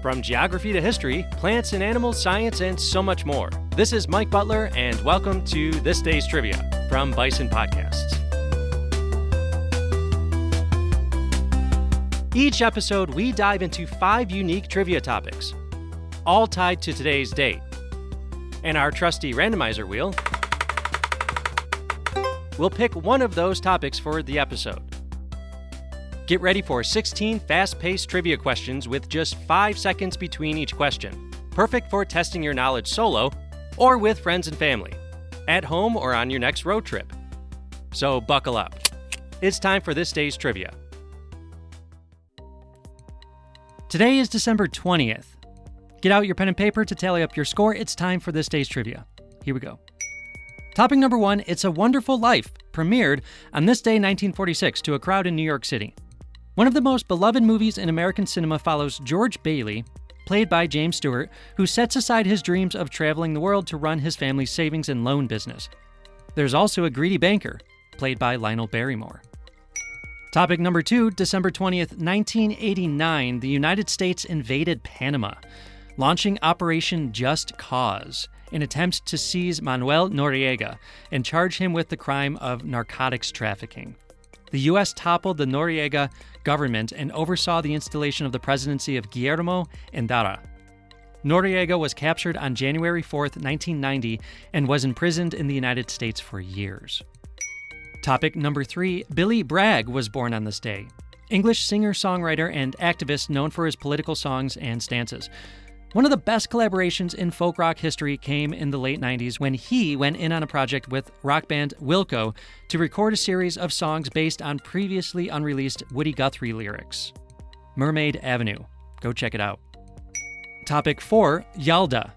From geography to history, plants and animals, science, and so much more. This is Mike Butler, and welcome to This Day's Trivia from Bison Podcasts. Each episode, we dive into 5 unique trivia topics, all tied to today's date. And our trusty randomizer wheel will pick one of those topics for the episode. Get ready for 16 fast-paced trivia questions with just 5 seconds between each question. Perfect for testing your knowledge solo or with friends and family, at home or on your next road trip. So buckle up. It's time for this day's trivia. Today is December 20th. Get out your pen and paper to tally up your score. It's time for this day's trivia. Here we go. Topic number 1, It's a Wonderful Life, premiered on this day 1946 to a crowd in New York City. One of the most beloved movies in American cinema follows George Bailey, played by James Stewart, who sets aside his dreams of traveling the world to run his family's savings and loan business. There's also a greedy banker, played by Lionel Barrymore. Topic number 2, December 20th, 1989, the United States invaded Panama, launching Operation Just Cause, an attempt to seize Manuel Noriega and charge him with the crime of narcotics trafficking. The U.S. toppled the Noriega government and oversaw the installation of the presidency of Guillermo Endara. Noriega was captured on January 4th, 1990, and was imprisoned in the United States for years. Topic number 3, Billy Bragg was born on this day. English singer-songwriter and activist known for his political songs and stances. One of the best collaborations in folk rock history came in the late 90s when he went in on a project with rock band Wilco to record a series of songs based on previously unreleased Woody Guthrie lyrics. Mermaid Avenue. Go check it out. Topic 4, Yalda.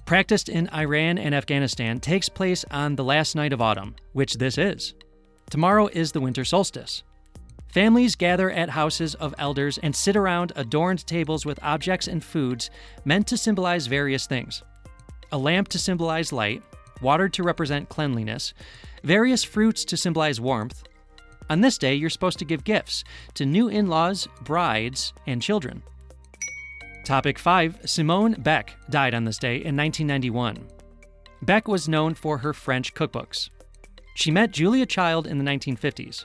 Practiced in Iran and Afghanistan, takes place on the last night of autumn, which this is. Tomorrow is the winter solstice. Families gather at houses of elders and sit around adorned tables with objects and foods meant to symbolize various things. A lamp to symbolize light, water to represent cleanliness, various fruits to symbolize warmth. On this day, you're supposed to give gifts to new in-laws, brides, and children. Topic 5, Simone Beck died on this day in 1991. Beck was known for her French cookbooks. She met Julia Child in the 1950s.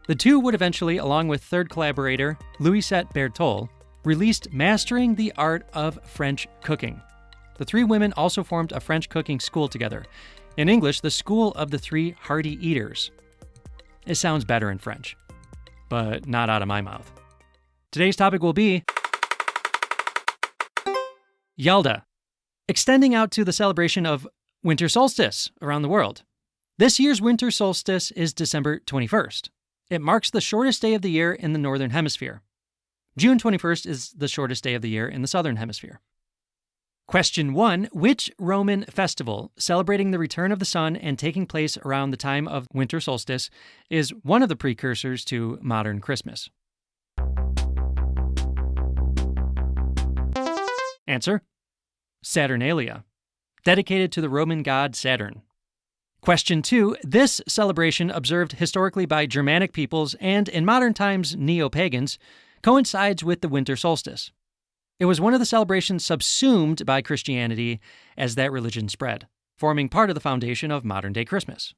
The two would eventually, along with third collaborator Louisette Berthold, released Mastering the Art of French Cooking. The 3 women also formed a French cooking school together. In English, the School of the 3 Hearty Eaters. It sounds better in French, but not out of my mouth. Today's topic will be Yalda, extending out to the celebration of winter solstice around the world. This year's winter solstice is December 21st. It marks the shortest day of the year in the Northern Hemisphere. June 21st is the shortest day of the year in the Southern Hemisphere. Question 1. Which Roman festival, celebrating the return of the sun and taking place around the time of winter solstice, is one of the precursors to modern Christmas? Answer: Saturnalia, dedicated to the Roman god Saturn. Question 2. This celebration, observed historically by Germanic peoples and in modern times neo-pagans, coincides with the winter solstice. It was one of the celebrations subsumed by Christianity as that religion spread, forming part of the foundation of modern-day Christmas.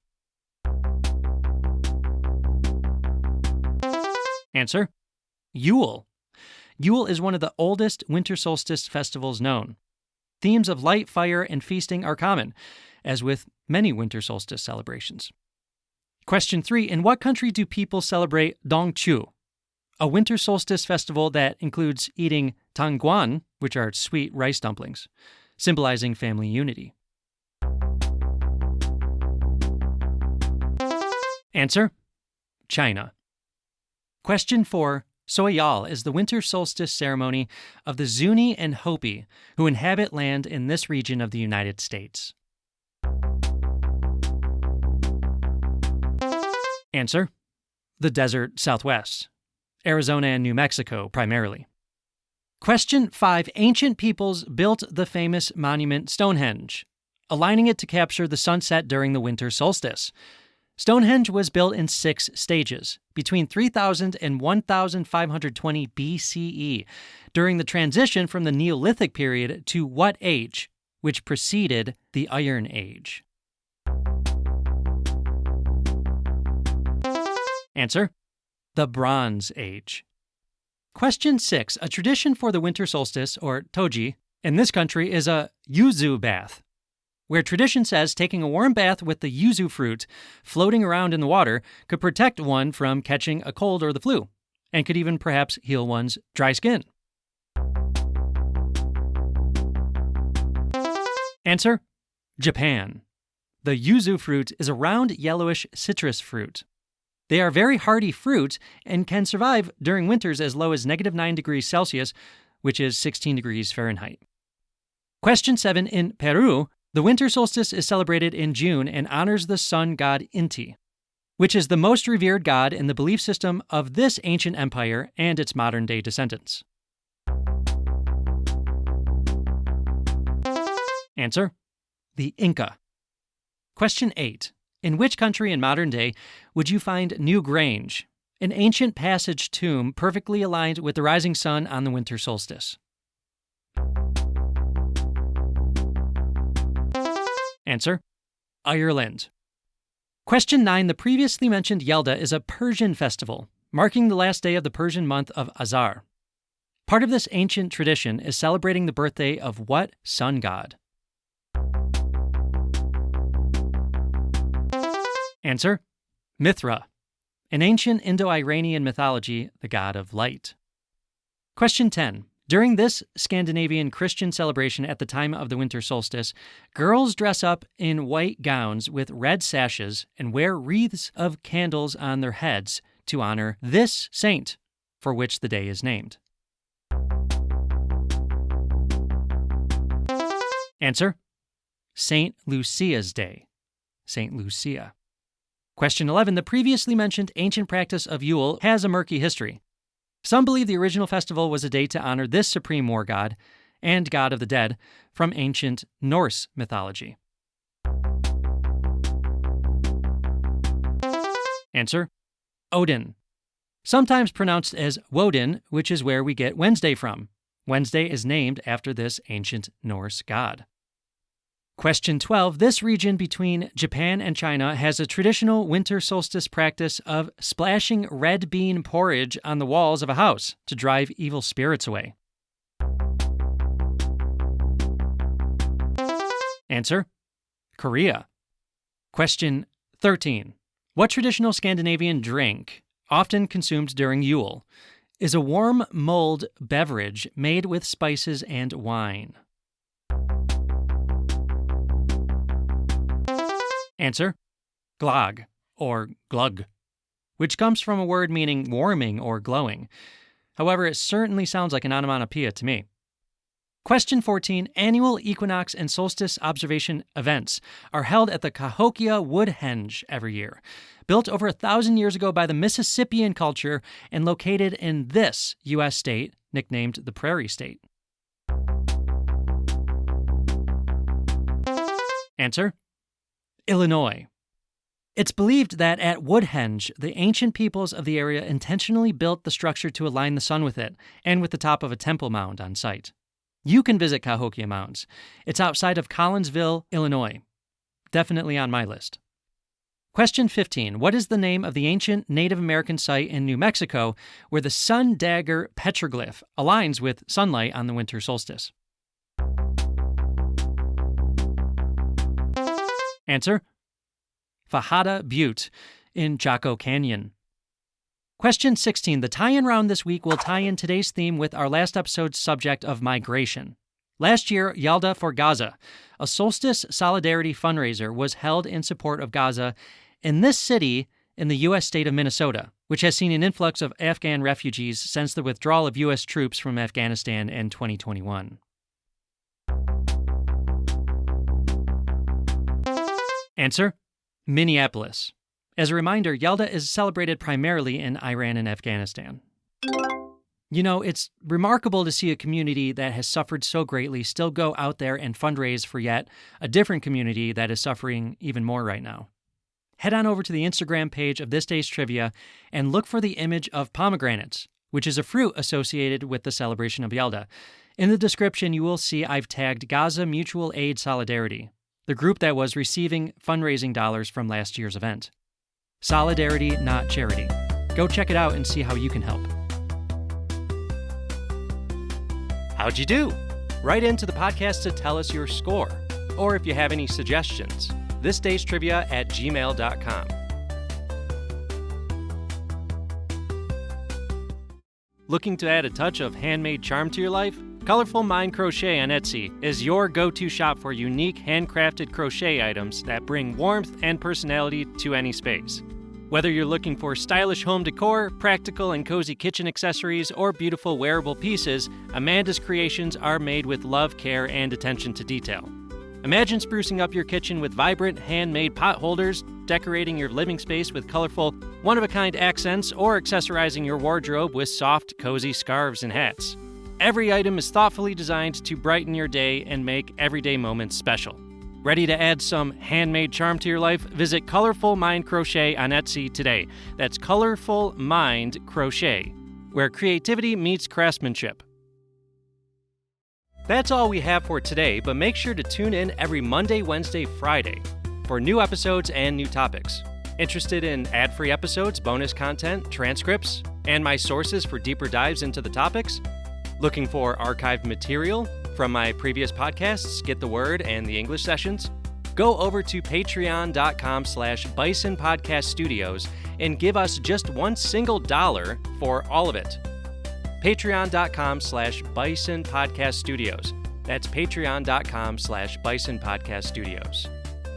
Answer: Yule. Yule is one of the oldest winter solstice festivals known. Themes of light, fire, and feasting are common, as with many winter solstice celebrations. Question 3. In what country do people celebrate Dongchu, a winter solstice festival that includes eating tangguan, which are sweet rice dumplings, symbolizing family unity? Answer: China. Question 4. Soyal is the winter solstice ceremony of the Zuni and Hopi, who inhabit land in this region of the United States. Answer: the desert Southwest, Arizona and New Mexico primarily. Question 5. Ancient peoples built the famous monument Stonehenge, aligning it to capture the sunset during the winter solstice. Stonehenge was built in 6 stages, between 3000 and 1520 BCE, during the transition from the Neolithic period to what age, which preceded the Iron Age? Answer: the Bronze Age. Question 6. A tradition for the winter solstice, or toji, in this country is a yuzu bath, where tradition says taking a warm bath with the yuzu fruit floating around in the water could protect one from catching a cold or the flu, and could even perhaps heal one's dry skin. Answer: Japan. The yuzu fruit is a round, yellowish citrus fruit. They are very hardy fruit and can survive during winters as low as -9 degrees Celsius, which is 16 degrees Fahrenheit. Question 7. In Peru, the winter solstice is celebrated in June and honors the sun god Inti, which is the most revered god in the belief system of this ancient empire and its modern-day descendants. Answer: the Inca. Question 8. In which country in modern day would you find New Grange, an ancient passage tomb perfectly aligned with the rising sun on the winter solstice? Answer: Ireland. Question 9. The previously mentioned Yalda is a Persian festival, marking the last day of the Persian month of Azar. Part of this ancient tradition is celebrating the birthday of what sun god? Answer: Mithra. In ancient Indo-Iranian mythology, the god of light. Question 10. During this Scandinavian Christian celebration at the time of the winter solstice, girls dress up in white gowns with red sashes and wear wreaths of candles on their heads to honor this saint for which the day is named. Answer: Saint Lucia's Day. Saint Lucia. Question 11. The previously mentioned ancient practice of Yule has a murky history. Some believe the original festival was a day to honor this supreme war god and god of the dead from ancient Norse mythology. Answer: Odin. Sometimes pronounced as Woden, which is where we get Wednesday from. Wednesday is named after this ancient Norse god. Question 12. This region between Japan and China has a traditional winter solstice practice of splashing red bean porridge on the walls of a house to drive evil spirits away. Answer: Korea. Question 13. What traditional Scandinavian drink, often consumed during Yule, is a warm mulled beverage made with spices and wine? Answer: glögg, or glug, which comes from a word meaning warming or glowing. However, it certainly sounds like an onomatopoeia to me. Question 14. Annual equinox and solstice observation events are held at the Cahokia Woodhenge every year, built over 1,000 years ago by the Mississippian culture and located in this U.S. state, nicknamed the Prairie State. Answer: Illinois. It's believed that at Woodhenge, the ancient peoples of the area intentionally built the structure to align the sun with it, and with the top of a temple mound on site. You can visit Cahokia Mounds. It's outside of Collinsville, Illinois. Definitely on my list. Question 15. What is the name of the ancient Native American site in New Mexico where the sun dagger petroglyph aligns with sunlight on the winter solstice? Answer: Fajada Butte in Chaco Canyon. Question 16. The tie-in round this week will tie in today's theme with our last episode's subject of migration. Last year, Yalda for Gaza, a solstice solidarity fundraiser, was held in support of Gaza in this city in the U.S. state of Minnesota, which has seen an influx of Afghan refugees since the withdrawal of U.S. troops from Afghanistan in 2021. Answer: Minneapolis. As a reminder, Yalda is celebrated primarily in Iran and Afghanistan. You know, it's remarkable to see a community that has suffered so greatly still go out there and fundraise for yet a different community that is suffering even more right now. head on over to the Instagram page of This Day's Trivia and look for the image of pomegranates, which is a fruit associated with the celebration of Yalda. In the description, you will see I've tagged Gaza Mutual Aid Solidarity, the group that was receiving fundraising dollars from last year's event. Solidarity, not charity. Go check it out and see how you can help. How'd you do? Write into the podcast to tell us your score, or if you have any suggestions, thisdaystrivia@gmail.com. Looking to add a touch of handmade charm to your life? Colorful Mind Crochet on Etsy is your go-to shop for unique handcrafted crochet items that bring warmth and personality to any space. Whether you're looking for stylish home decor, practical and cozy kitchen accessories, or beautiful wearable pieces, Amanda's creations are made with love, care, and attention to detail. Imagine sprucing up your kitchen with vibrant, handmade pot holders, decorating your living space with colorful, one-of-a-kind accents, or accessorizing your wardrobe with soft, cozy scarves and hats. Every item is thoughtfully designed to brighten your day and make everyday moments special. Ready to add some handmade charm to your life? Visit Colorful Mind Crochet on Etsy today. That's Colorful Mind Crochet, where creativity meets craftsmanship. That's all we have for today, but make sure to tune in every Monday, Wednesday, Friday for new episodes and new topics. Interested in ad-free episodes, bonus content, transcripts, and my sources for deeper dives into the topics? Looking for archived material from my previous podcasts, Get the Word, and the English sessions? Go over to patreon.com/Bison Podcast Studios and give us just $1 single for all of it. Patreon.com/Bison Podcast Studios. That's patreon.com/Bison Podcast Studios.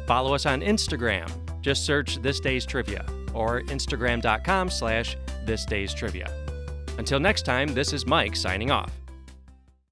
Follow us on Instagram. Just search This Day's Trivia or Instagram.com/This Day's Trivia. Until next time, this is Mike signing off.